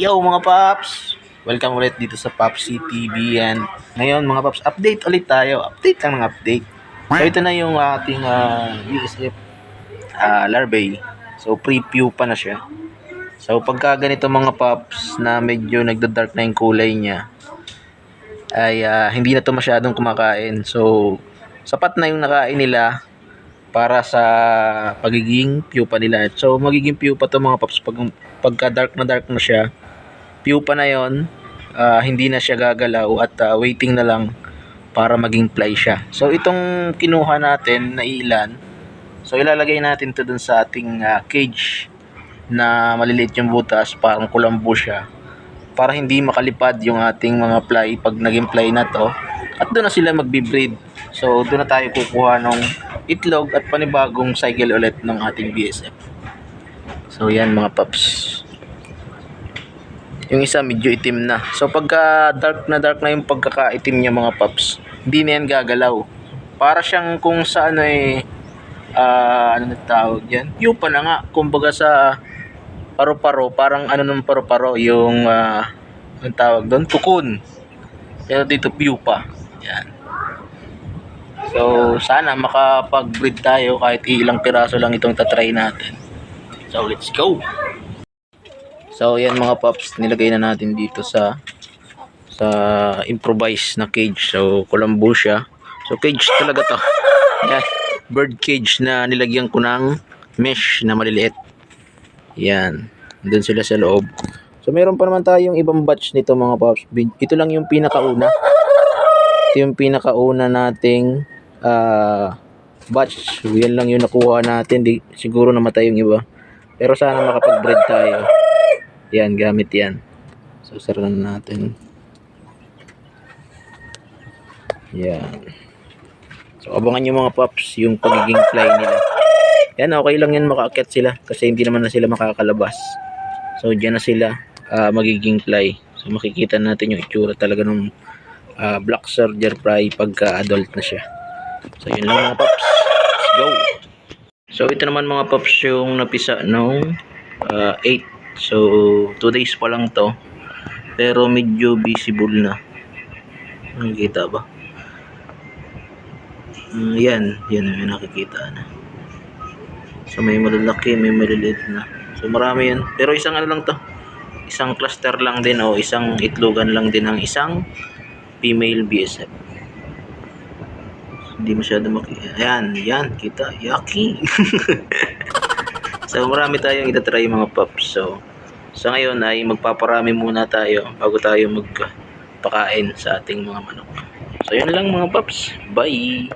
Yo mga paps! Welcome ulit dito sa Popsy TV and ngayon mga paps, update ulit tayo. Update lang ng update. So ito na yung ating USF larvae. So pre-pupa na siya. So pagka ganito mga paps na medyo nagda-dark na yung kulay niya ay hindi na to masyadong kumakain. So sapat na yung nakain nila para sa pagiging pupa nila. So magiging pupa to mga paps pagka dark na siya. Pupa na yon, hindi na siya gagalaw at waiting na lang para maging fly siya. So itong kinuha natin na ilan, so ilalagay natin to dun sa ating cage na maliliit yung butas, parang kulambo siya, para hindi makalipad yung ating mga fly pag naging fly na to, at doon na sila magbi-breed. So doon na tayo kukuha ng itlog at panibagong cycle ulit ng ating BSF. So yan mga paps. Yung isa medyo itim na. So pagka dark na yung pagkakaitim niya mga paps, hindi na yan gagalaw. Para siyang kung sa ano ano tawag yan? Pupa na nga. Kumbaga sa paro-paro, parang ano ng paro-paro, yung anong tawag doon? Cocoon. Pero dito pupa. Yan. So sana makapag-breed tayo kahit ilang piraso lang itong tatry natin. So let's go! So yan mga paps, nilagay na natin dito sa improvised na cage. So kulambo siya. So cage talaga to. Yan, bird cage na nilagyan ko ng mesh na maliliit. Yan, doon sila sa loob. So meron pa naman tayong ibang batch nito mga paps. Ito lang yung pinakauna. Ito yung pinakauna nating batch. Yan lang yung nakuha natin. Siguro namatay yung iba. Pero sana makapag-breed tayo. Yan, gamit yan. So, saran natin. Yan. So, abangan nyo mga paps yung pagiging fly nila. Yan, okay lang yan makaakyat sila kasi hindi naman na sila makakalabas. So, dyan na sila magiging fly. So, makikita natin yung itsura talaga ng black soldier fly pagka adult na siya. So, yun lang mga paps. Let's go! So, ito naman mga paps yung napisa nung 8. So 2 days pa lang to, pero medyo visible na. Nakikita ba? Yan may nakikita na. So may malalaki, may maliliit na. So marami yan. Pero isang ano lang to, isang cluster lang din o isang itlogan lang din ng isang female BSF. Hindi masyado makita. Yan kita. Yaki. So marami tayong itatry mga paps. So sa ngayon ay magpaparami muna tayo bago tayo magpakain sa ating mga manok. So yun lang mga paps. Bye!